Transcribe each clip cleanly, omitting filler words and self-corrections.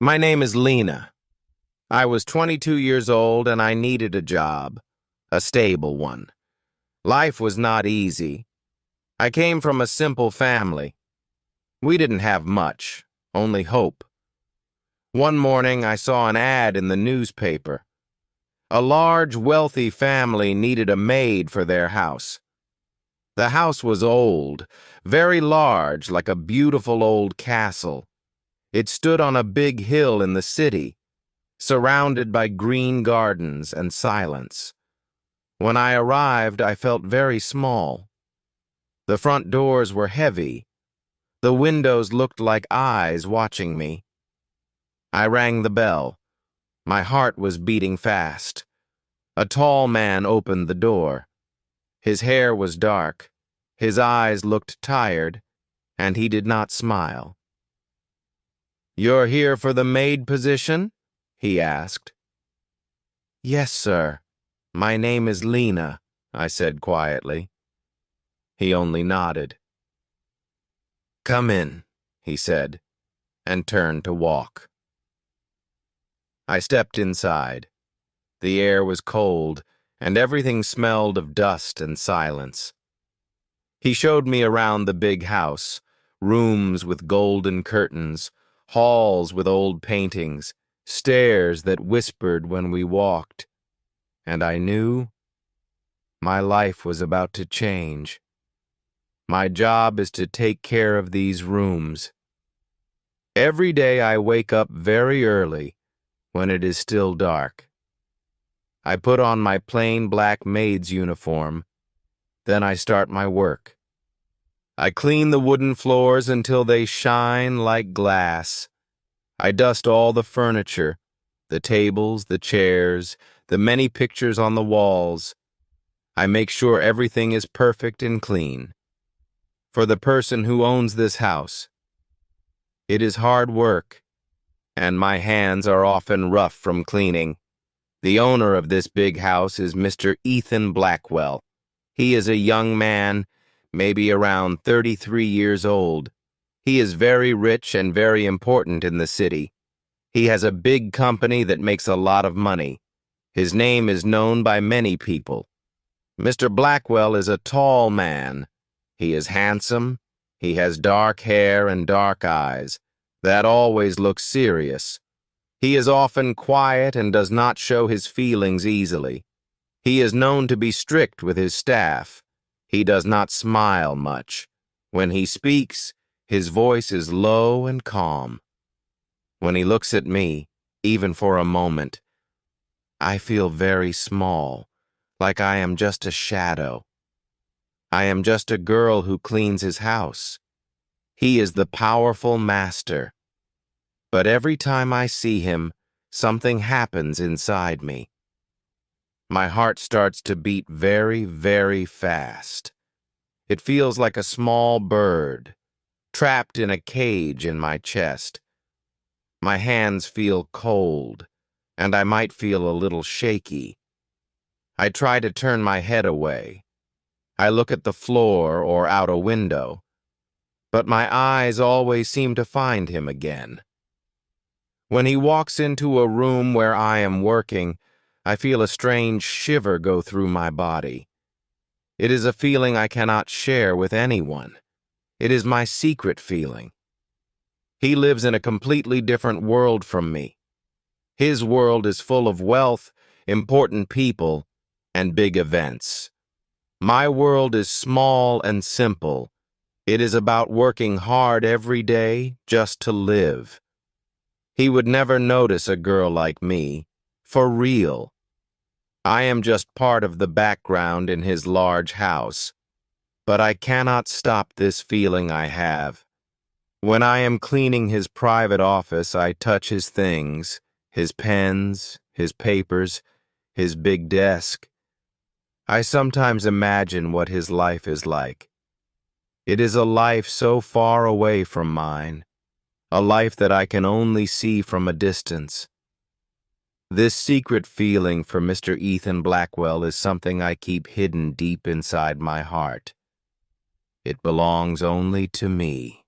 My name is Lena. I was 22 years old and I needed a job, a stable one. Life was not easy. I came from a simple family. We didn't have much, only hope. One morning I saw an ad in the newspaper. A large, wealthy family needed a maid for their house. The house was old, very large, like a beautiful old castle. It stood on a big hill in the city, surrounded by green gardens and silence. When I arrived, I felt very small. The front doors were heavy. The windows looked like eyes watching me. I rang the bell. My heart was beating fast. A tall man opened the door. His hair was dark. His eyes looked tired, and he did not smile. "You're here for the maid position?" he asked. "Yes, sir. My name is Lena," I said quietly. He only nodded. "Come in," he said, and turned to walk. I stepped inside. The air was cold, and everything smelled of dust and silence. He showed me around the big house, rooms with golden curtains, halls with old paintings, stairs that whispered when we walked, and I knew my life was about to change. My job is to take care of these rooms. Every day I wake up very early, when it is still dark. I put on my plain black maid's uniform, then I start my work. I clean the wooden floors until they shine like glass. I dust all the furniture, the tables, the chairs, the many pictures on the walls. I make sure everything is perfect and clean. For the person who owns this house, it is hard work, and my hands are often rough from cleaning. The owner of this big house is Mr. Ethan Blackwell. He is a young man, maybe around 33 years old. He is very rich and very important in the city. He has a big company that makes a lot of money. His name is known by many people. Mr. Blackwell is a tall man. He is handsome. He has dark hair and dark eyes. That always looks serious. He is often quiet and does not show his feelings easily. He is known to be strict with his staff. He does not smile much. When he speaks, his voice is low and calm. When he looks at me, even for a moment, I feel very small, like I am just a shadow. I am just a girl who cleans his house. He is the powerful master. But every time I see him, something happens inside me. My heart starts to beat very, very fast. It feels like a small bird, trapped in a cage in my chest. My hands feel cold, and I might feel a little shaky. I try to turn my head away. I look at the floor or out a window, but my eyes always seem to find him again. When he walks into a room where I am working, I feel a strange shiver go through my body. It is a feeling I cannot share with anyone. It is my secret feeling. He lives in a completely different world from me. His world is full of wealth, important people, and big events. My world is small and simple. It is about working hard every day just to live. He would never notice a girl like me, for real. I am just part of the background in his large house, but I cannot stop this feeling I have. When I am cleaning his private office, I touch his things, his pens, his papers, his big desk. I sometimes imagine what his life is like. It is a life so far away from mine, a life that I can only see from a distance. This secret feeling for Mr. Ethan Blackwell is something I keep hidden deep inside my heart. It belongs only to me.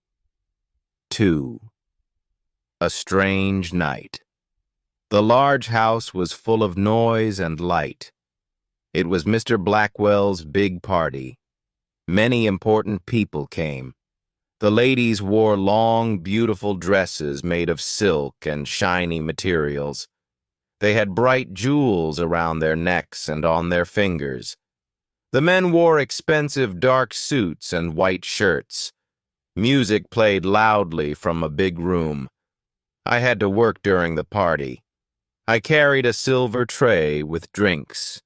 2. A strange night. The large house was full of noise and light. It was Mr. Blackwell's big party. Many important people came. The ladies wore long, beautiful dresses made of silk and shiny materials. They had bright jewels around their necks and on their fingers. The men wore expensive dark suits and white shirts. Music played loudly from a big room. I had to work during the party. I carried a silver tray with drinks.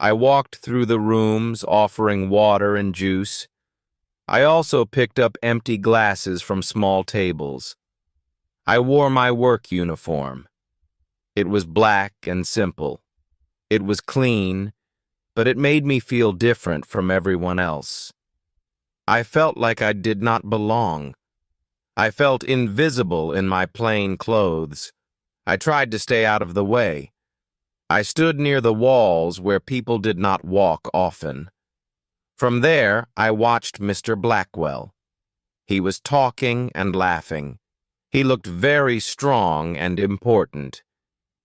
I walked through the rooms offering water and juice. I also picked up empty glasses from small tables. I wore my work uniform. It was black and simple. It was clean, but it made me feel different from everyone else. I felt like I did not belong. I felt invisible in my plain clothes. I tried to stay out of the way. I stood near the walls where people did not walk often. From there, I watched Mr. Blackwell. He was talking and laughing. He looked very strong and important.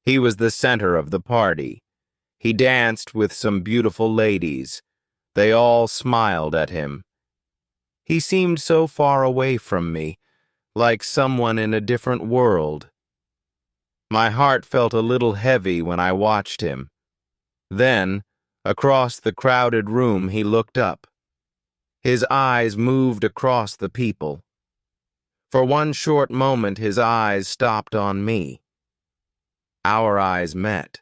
He was the center of the party. He danced with some beautiful ladies. They all smiled at him. He seemed so far away from me, like someone in a different world. My heart felt a little heavy when I watched him. Then, across the crowded room, he looked up. His eyes moved across the people. For one short moment, his eyes stopped on me. Our eyes met.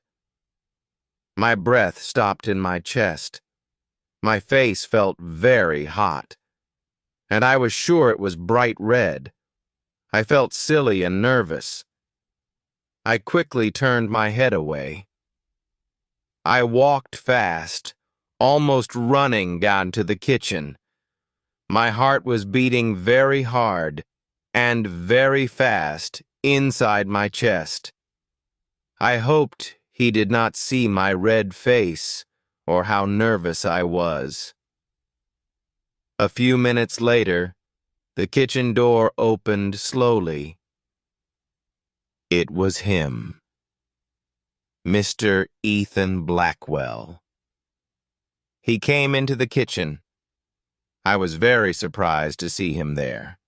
My breath stopped in my chest. My face felt very hot, and I was sure it was bright red. I felt silly and nervous. I quickly turned my head away. I walked fast, almost running down to the kitchen. My heart was beating very hard and very fast inside my chest. I hoped he did not see my red face or how nervous I was. A few minutes later, the kitchen door opened slowly. It was him, Mr. Ethan Blackwell. He came into the kitchen. I was very surprised to see him there.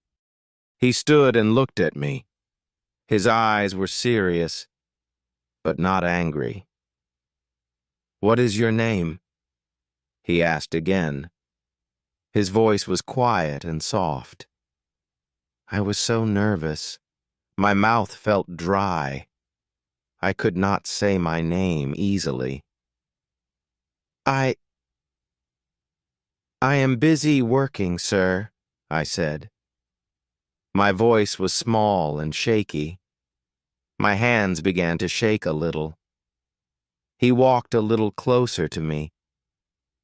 He stood and looked at me. His eyes were serious, but not angry. "What is your name?" he asked again. His voice was quiet and soft. I was so nervous. My mouth felt dry. I could not say my name easily. I am busy working, sir," I said. My voice was small and shaky. My hands began to shake a little. He walked a little closer to me.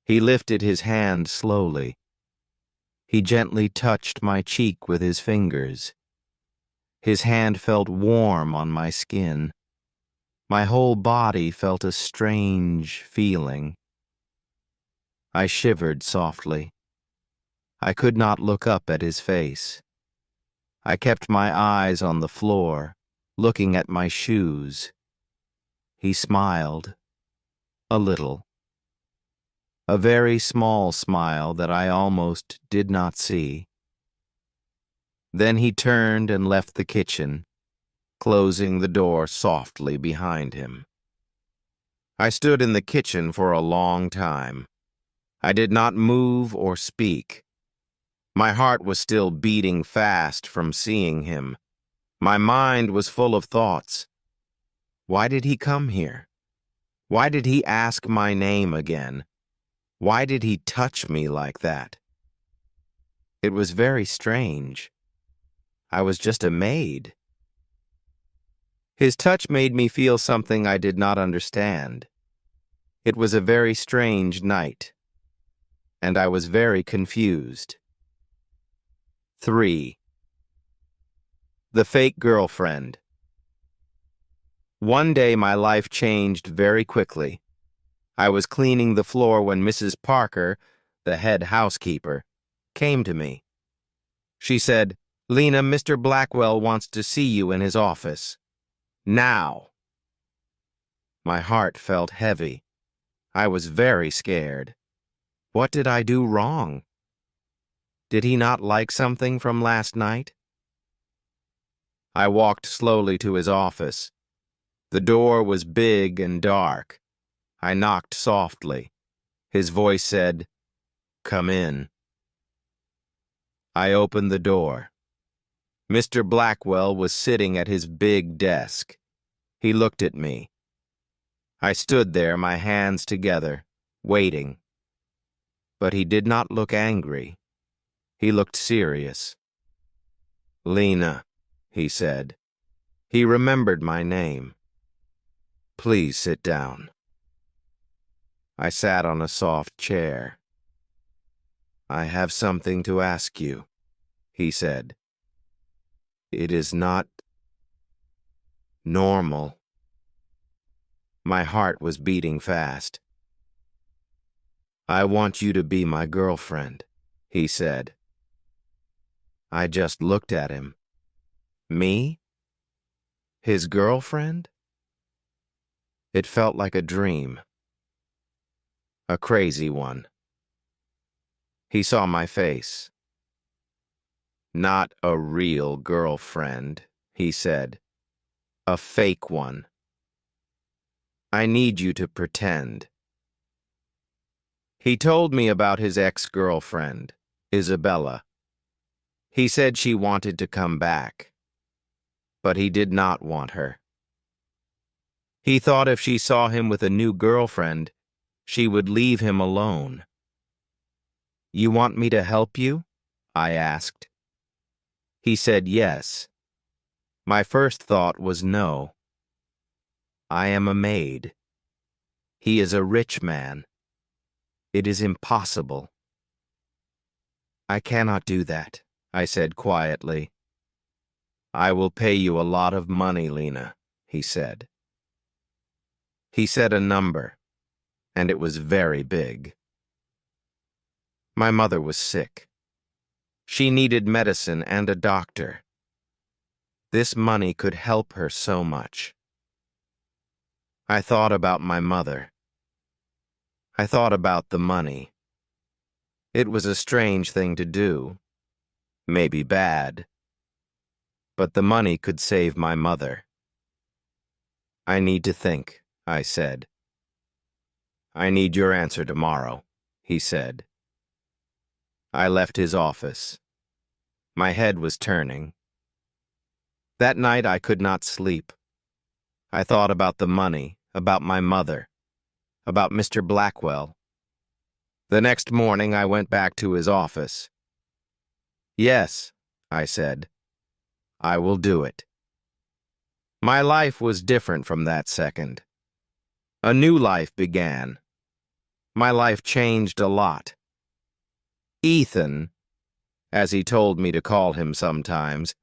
He lifted his hand slowly. He gently touched my cheek with his fingers. His hand felt warm on my skin. My whole body felt a strange feeling. I shivered softly. I could not look up at his face. I kept my eyes on the floor, looking at my shoes. He smiled. A little. A very small smile that I almost did not see. Then he turned and left the kitchen, closing the door softly behind him. I stood in the kitchen for a long time. I did not move or speak. My heart was still beating fast from seeing him. My mind was full of thoughts. Why did he come here? Why did he ask my name again? Why did he touch me like that? It was very strange. I was just a maid. His touch made me feel something I did not understand. It was a very strange night, and I was very confused. 3. The Fake Girlfriend. One day my life changed very quickly. I was cleaning the floor when Mrs. Parker, the head housekeeper, came to me. She said, Lena, Mr. Blackwell wants to see you in his office. Now. My heart felt heavy. I was very scared. What did I do wrong? Did he not like something from last night? I walked slowly to his office. The door was big and dark. I knocked softly. His voice said, "Come in." I opened the door. Mr. Blackwell was sitting at his big desk. He looked at me. I stood there, my hands together, waiting. But he did not look angry. He looked serious. "Lena," he said. He remembered my name. "Please sit down." I sat on a soft chair. "I have something to ask you," he said. "It is not normal." My heart was beating fast. "I want you to be my girlfriend," he said. I just looked at him. Me? His girlfriend? It felt like a dream. A crazy one. He saw my face. "Not a real girlfriend," he said. "A fake one. I need you to pretend." He told me about his ex-girlfriend, Isabella. He said she wanted to come back, but he did not want her. He thought if she saw him with a new girlfriend, she would leave him alone. "You want me to help you?" I asked. He said yes. My first thought was no. I am a maid. He is a rich man. It is impossible. "I cannot do that," I said quietly. "I will pay you a lot of money, Lena," he said. He said a number, and it was very big. My mother was sick. She needed medicine and a doctor. This money could help her so much. I thought about my mother. I thought about the money. It was a strange thing to do, maybe bad, but the money could save my mother. "I need to think," I said. "I need your answer tomorrow," he said. I left his office. My head was turning. That night I could not sleep. I thought about the money, about my mother, about Mr. Blackwell. The next morning I went back to his office. "Yes," I said, "I will do it." My life was different from that second. A new life began. My life changed a lot. Ethan, as he told me to call him sometimes,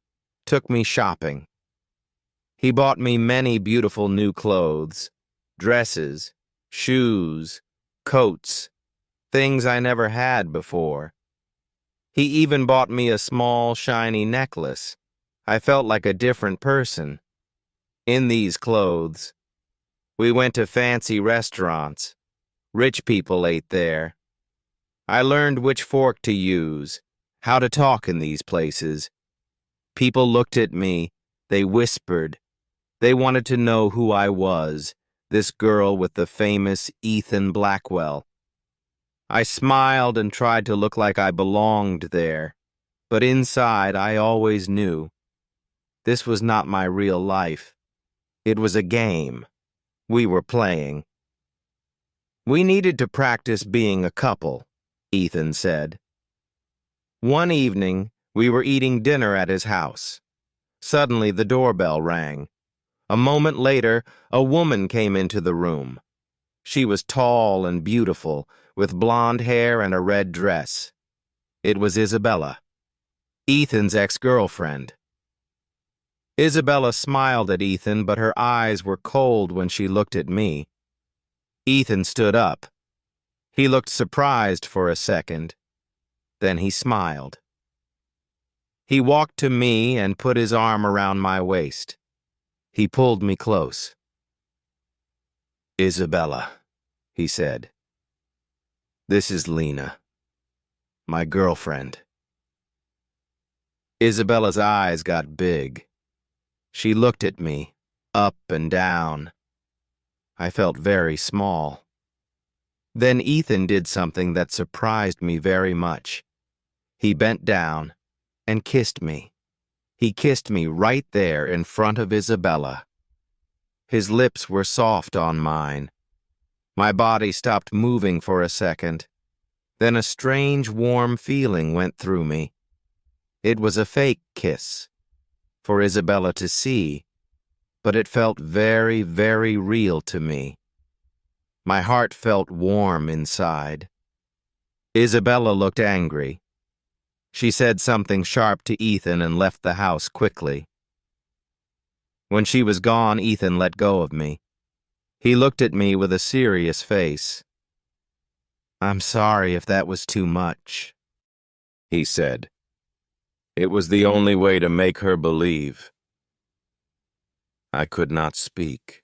took me shopping. He bought me many beautiful new clothes, dresses, shoes, coats, things I never had before. He even bought me a small, shiny necklace. I felt like a different person. In these clothes, we went to fancy restaurants. Rich people ate there. I learned which fork to use, how to talk in these places. People looked at me, they whispered. They wanted to know who I was, this girl with the famous Ethan Blackwell. I smiled and tried to look like I belonged there, but inside I always knew. This was not my real life. It was a game. We were playing. "We needed to practice being a couple," Ethan said. One evening, we were eating dinner at his house. Suddenly, the doorbell rang. A moment later, a woman came into the room. She was tall and beautiful, with blonde hair and a red dress. It was Isabella, Ethan's ex-girlfriend. Isabella smiled at Ethan, but her eyes were cold when she looked at me. Ethan stood up. He looked surprised for a second. Then he smiled. He walked to me and put his arm around my waist. He pulled me close. "Isabella," he said. "This is Lena, my girlfriend." Isabella's eyes got big. She looked at me, up and down. I felt very small. Then Ethan did something that surprised me very much. He bent down and kissed me. He kissed me right there in front of Isabella. His lips were soft on mine. My body stopped moving for a second. Then a strange, warm feeling went through me. It was a fake kiss, for Isabella to see, but it felt very, very real to me. My heart felt warm inside. Isabella looked angry. She said something sharp to Ethan and left the house quickly. When she was gone, Ethan let go of me. He looked at me with a serious face. "I'm sorry if that was too much," he said. It was the only way to make her believe. I could not speak.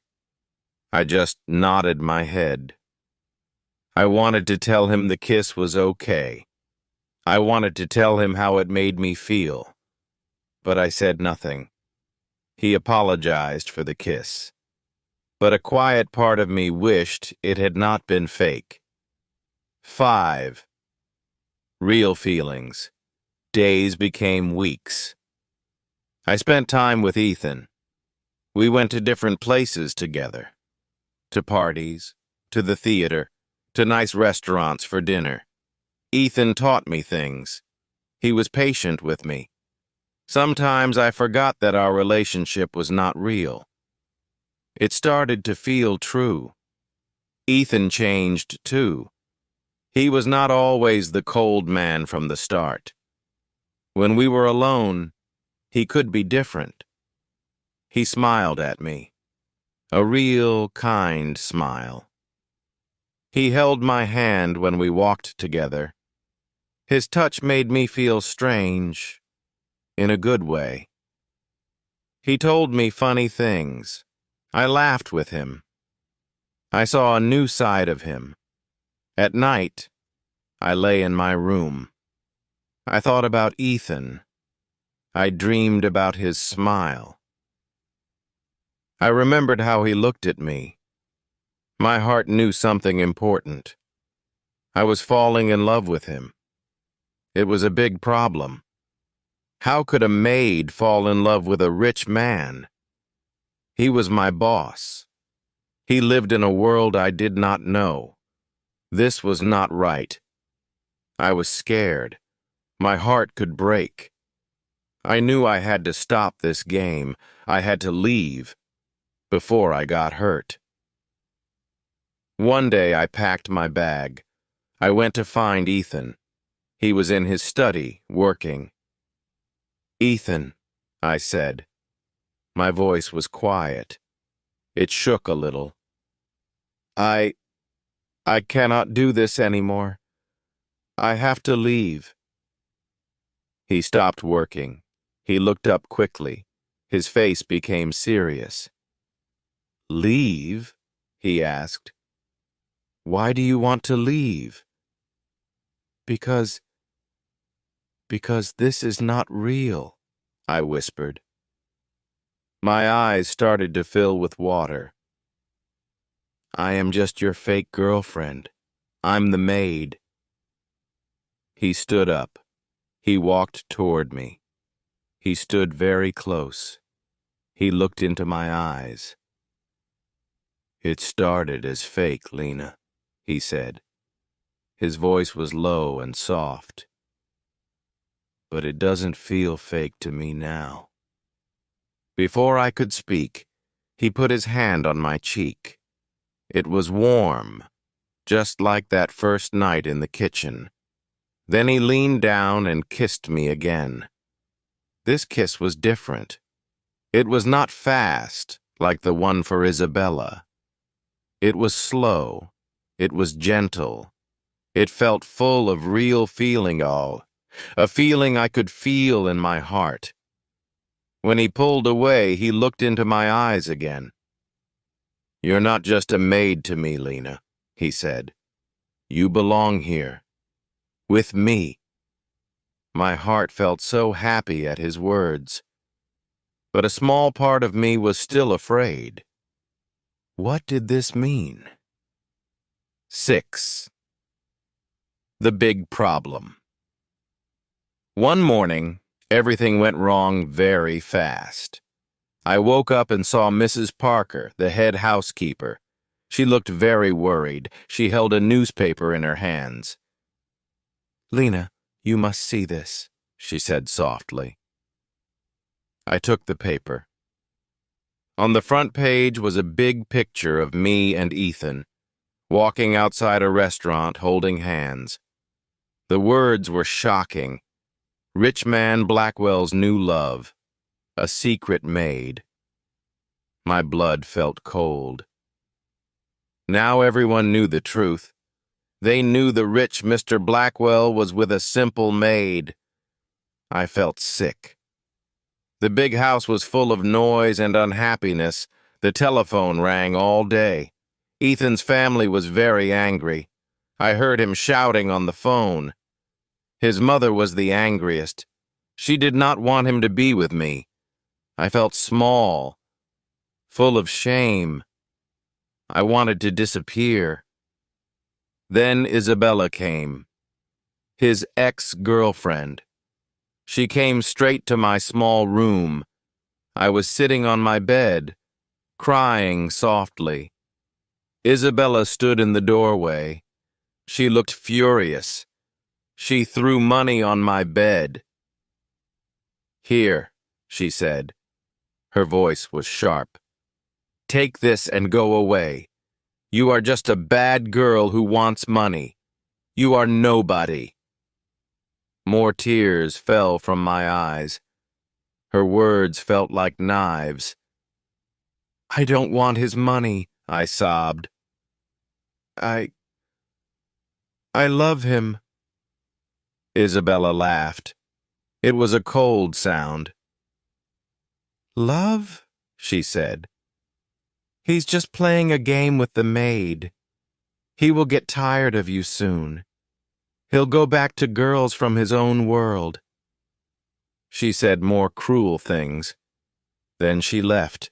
I just nodded my head. I wanted to tell him the kiss was okay. I wanted to tell him how it made me feel. But I said nothing. He apologized for the kiss. But a quiet part of me wished it had not been fake. 5. Real feelings. Days became weeks. I spent time with Ethan. We went to different places together. To parties, to the theater, to nice restaurants for dinner. Ethan taught me things. He was patient with me. Sometimes I forgot that our relationship was not real. It started to feel true. Ethan changed too. He was not always the cold man from the start. When we were alone, he could be different. He smiled at me. A real, kind smile. He held my hand when we walked together. His touch made me feel strange, in a good way. He told me funny things. I laughed with him. I saw a new side of him. At night, I lay in my room. I thought about Ethan. I dreamed about his smile. I remembered how he looked at me. My heart knew something important. I was falling in love with him. It was a big problem. How could a maid fall in love with a rich man? He was my boss. He lived in a world I did not know. This was not right. I was scared. My heart could break. I knew I had to stop this game. I had to leave before I got hurt. One day I packed my bag. I went to find Ethan. He was in his study, working. "Ethan," I said. My voice was quiet. It shook a little. I cannot do this anymore. I have to leave." He stopped working. He looked up quickly. His face became serious. "Leave?" he asked. "Why do you want to leave?" Because this is not real," I whispered. My eyes started to fill with water. "I am just your fake girlfriend. I'm the maid." He stood up. He walked toward me. He stood very close. He looked into my eyes. "It started as fake, Lena," he said. His voice was low and soft. "But it doesn't feel fake to me now." Before I could speak, he put his hand on my cheek. It was warm, just like that first night in the kitchen. Then he leaned down and kissed me again. This kiss was different. It was not fast, like the one for Isabella. It was slow. It was gentle. It felt full of real feeling all. a feeling I could feel in my heart. When he pulled away, he looked into my eyes again. "You're not just a maid to me, Lena," he said. "You belong here, with me." My heart felt so happy at his words, but a small part of me was still afraid. What did this mean? 6. The big problem. One morning, everything went wrong very fast. I woke up and saw Mrs. Parker, the head housekeeper. She looked very worried. She held a newspaper in her hands. "Lena, you must see this," she said softly. I took the paper. On the front page was a big picture of me and Ethan, walking outside a restaurant holding hands. The words were shocking. "Rich man Blackwell's new love. A secret maid." My blood felt cold. Now everyone knew the truth. They knew the rich Mr. Blackwell was with a simple maid. I felt sick. The big house was full of noise and unhappiness. The telephone rang all day. Ethan's family was very angry. I heard him shouting on the phone. His mother was the angriest. She did not want him to be with me. I felt small, full of shame. I wanted to disappear. Then Isabella came, his ex-girlfriend. She came straight to my small room. I was sitting on my bed, crying softly. Isabella stood in the doorway. She looked furious. She threw money on my bed. "Here," she said. Her voice was sharp. "Take this and go away. You are just a bad girl who wants money. You are nobody." More tears fell from my eyes. Her words felt like knives. "I don't want his money," I sobbed. I love him." Isabella laughed. It was a cold sound. "Love?" she said. "He's just playing a game with the maid. He will get tired of you soon. He'll go back to girls from his own world." She said more cruel things. Then she left,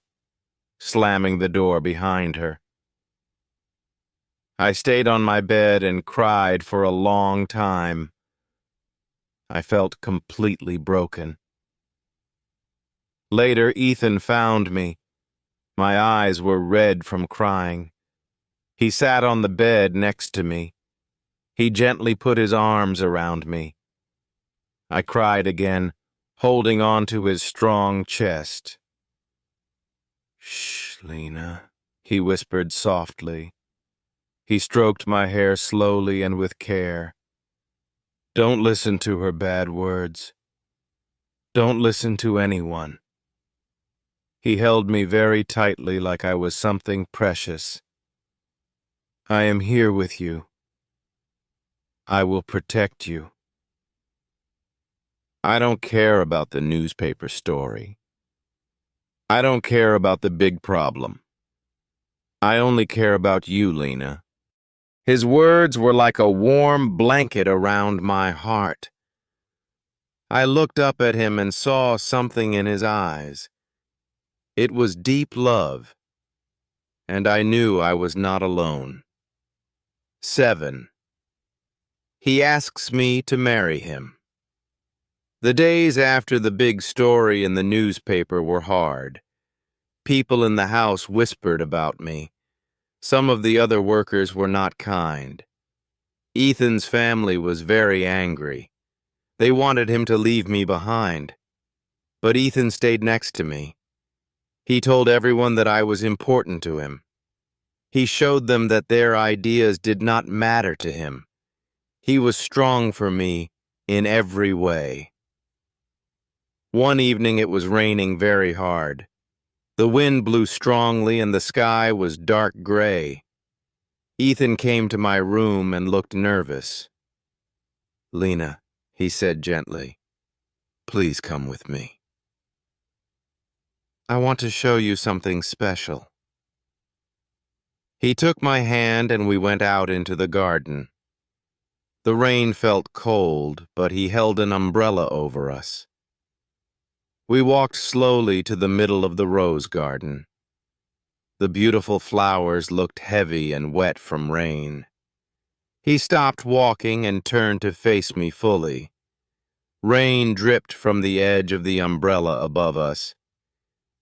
slamming the door behind her. I stayed on my bed and cried for a long time. I felt completely broken. Later, Ethan found me. My eyes were red from crying. He sat on the bed next to me. He gently put his arms around me. I cried again, holding on to his strong chest. "Shh, Lena," he whispered softly. He stroked my hair slowly and with care. "Don't listen to her bad words. Don't listen to anyone." He held me very tightly like I was something precious. "I am here with you. I will protect you." I don't care about the newspaper story. I don't care about the big problem. I only care about you, Lena. His words were like a warm blanket around my heart. I looked up at him and saw something in his eyes. It was deep love, and I knew I was not alone. 7. He asks me to marry him. The days after the big story in the newspaper were hard. People in the house whispered about me. Some of the other workers were not kind. Ethan's family was very angry. They wanted him to leave me behind. But Ethan stayed next to me. He told everyone that I was important to him. He showed them that their ideas did not matter to him. He was strong for me in every way. One evening it was raining very hard. The wind blew strongly and the sky was dark gray. Ethan came to my room and looked nervous. "Lena," he said gently. Please come with me. I want to show you something special. He took my hand and we went out into the garden. The rain felt cold, but he held an umbrella over us. We walked slowly to the middle of the rose garden. The beautiful flowers looked heavy and wet from rain. He stopped walking and turned to face me fully. Rain dripped from the edge of the umbrella above us.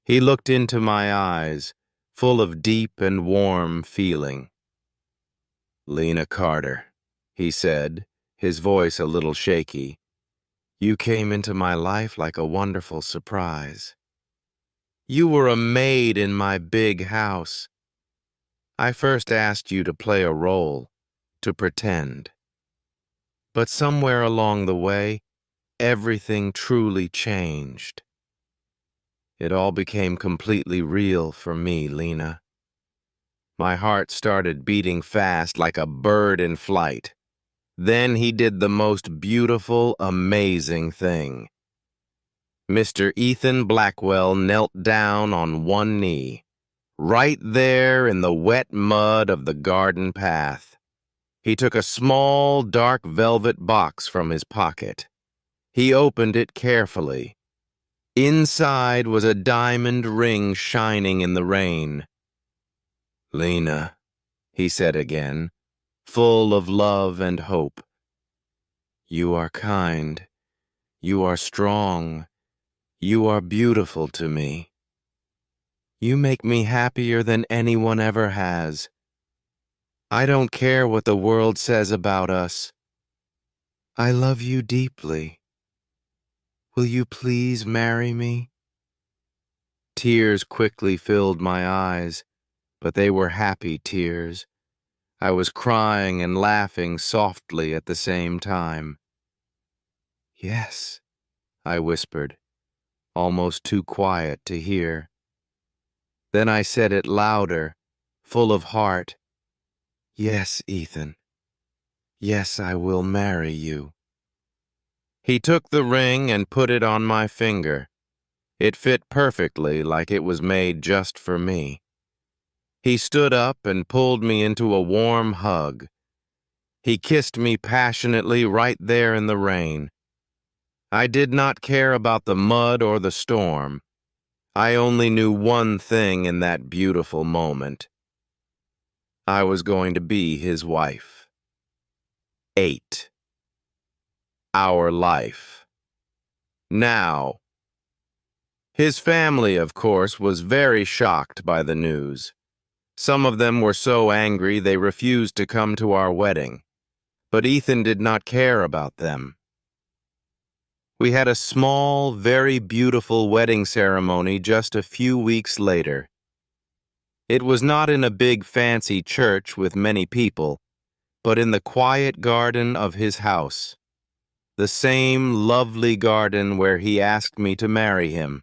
He looked into my eyes, full of deep and warm feeling. Lena Carter, he said, his voice a little shaky. You came into my life like a wonderful surprise. You were a maid in my big house. I first asked you to play a role, to pretend. But somewhere along the way, everything truly changed. It all became completely real for me, Lena. My heart started beating fast like a bird in flight. Then he did the most beautiful, amazing thing. Mr. Ethan Blackwell knelt down on one knee, right there in the wet mud of the garden path. He took a small, dark velvet box from his pocket. He opened it carefully. Inside was a diamond ring shining in the rain. Lena, he said again, full of love and hope. You are kind. You are strong. You are beautiful to me. You make me happier than anyone ever has. I don't care what the world says about us. I love you deeply. Will you please marry me? Tears quickly filled my eyes, but they were happy tears. I was crying and laughing softly at the same time. Yes, I whispered, almost too quiet to hear. Then I said it louder, full of heart. Yes, Ethan. Yes, I will marry you. He took the ring and put it on my finger. It fit perfectly, like it was made just for me. He stood up and pulled me into a warm hug. He kissed me passionately right there in the rain. I did not care about the mud or the storm. I only knew one thing in that beautiful moment. I was going to be his wife. 8. Our life. Now. His family, of course, was very shocked by the news. Some of them were so angry they refused to come to our wedding. But Ethan did not care about them. We had a small, very beautiful wedding ceremony just a few weeks later. It was not in a big fancy church with many people, but in the quiet garden of his house. The same lovely garden where he asked me to marry him.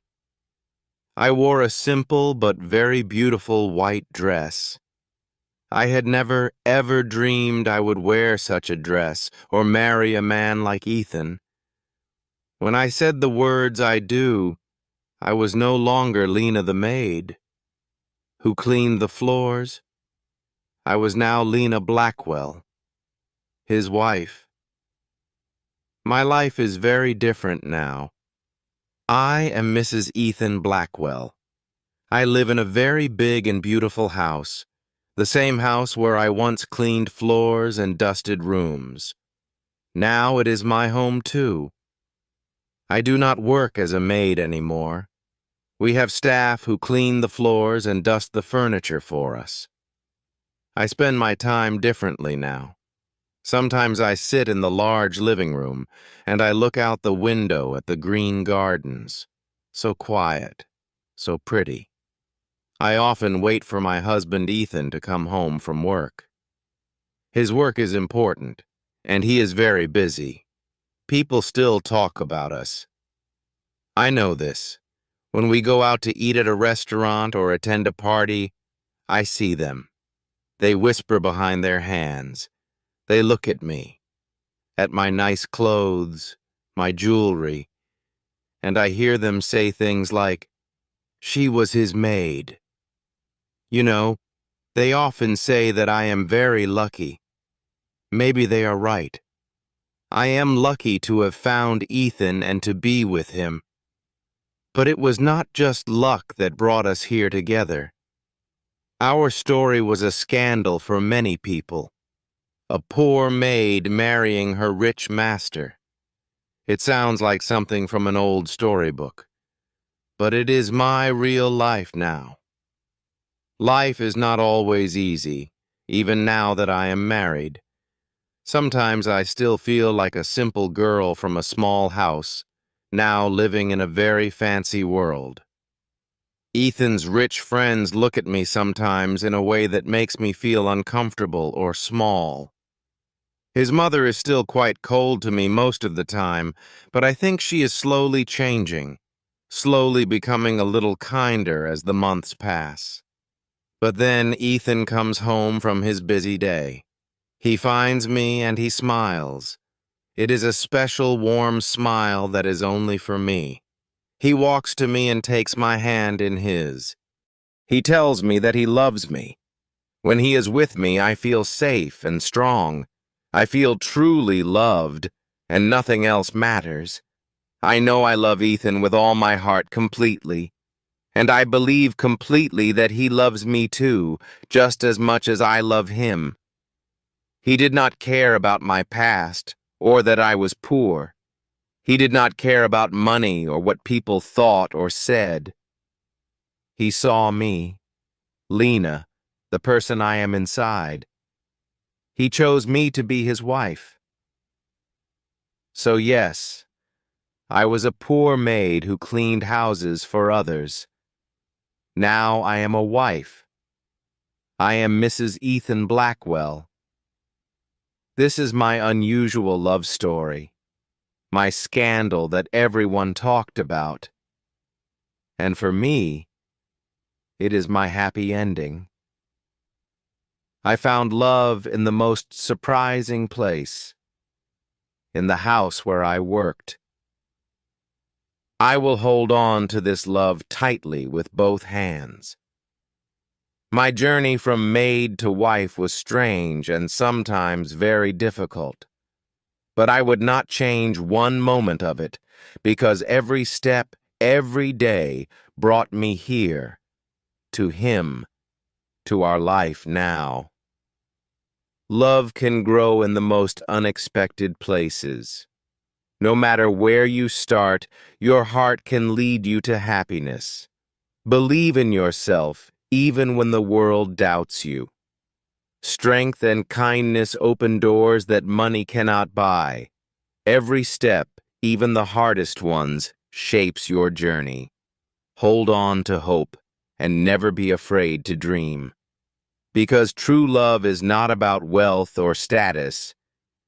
I wore a simple but very beautiful white dress. I had never, ever dreamed I would wear such a dress or marry a man like Ethan. When I said the words I do, I was no longer Lena the maid, who cleaned the floors. I was now Lena Blackwell, his wife. My life is very different now. I am Mrs. Ethan Blackwell. I live in a very big and beautiful house, the same house where I once cleaned floors and dusted rooms. Now it is my home too. I do not work as a maid anymore. We have staff who clean the floors and dust the furniture for us. I spend my time differently now. Sometimes I sit in the large living room and I look out the window at the green gardens. So quiet, so pretty. I often wait for my husband Ethan to come home from work. His work is important, and he is very busy. People still talk about us. I know this. When we go out to eat at a restaurant or attend a party, I see them. They whisper behind their hands. They look at me, at my nice clothes, my jewelry, and I hear them say things like, "She was his maid." You know, they often say that I am very lucky. Maybe they are right. I am lucky to have found Ethan and to be with him. But it was not just luck that brought us here together. Our story was a scandal for many people. A poor maid marrying her rich master. It sounds like something from an old storybook. But it is my real life now. Life is not always easy, even now that I am married. Sometimes I still feel like a simple girl from a small house, now living in a very fancy world. Ethan's rich friends look at me sometimes in a way that makes me feel uncomfortable or small. His mother is still quite cold to me most of the time, but I think she is slowly changing, slowly becoming a little kinder as the months pass. But then Ethan comes home from his busy day. He finds me and he smiles. It is a special warm smile that is only for me. He walks to me and takes my hand in his. He tells me that he loves me. When he is with me, I feel safe and strong. I feel truly loved, and nothing else matters. I know I love Ethan with all my heart completely. And I believe completely that he loves me too, just as much as I love him. He did not care about my past, or that I was poor. He did not care about money or what people thought or said. He saw me, Lena, the person I am inside. He chose me to be his wife. So yes, I was a poor maid who cleaned houses for others. Now I am a wife. I am Mrs. Ethan Blackwell. This is my unusual love story, my scandal that everyone talked about. And for me, it is my happy ending. I found love in the most surprising place, in the house where I worked. I will hold on to this love tightly with both hands. My journey from maid to wife was strange and sometimes very difficult. But I would not change one moment of it, because every step, every day, brought me here, to him, to our life now. Love can grow in the most unexpected places. No matter where you start, your heart can lead you to happiness. Believe in yourself, even when the world doubts you. Strength and kindness open doors that money cannot buy. Every step, even the hardest ones, shapes your journey. Hold on to hope, and never be afraid to dream. Because true love is not about wealth or status.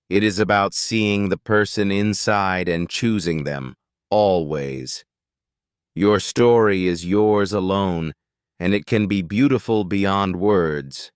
It is about seeing the person inside and choosing them, always. Your story is yours alone, and it can be beautiful beyond words.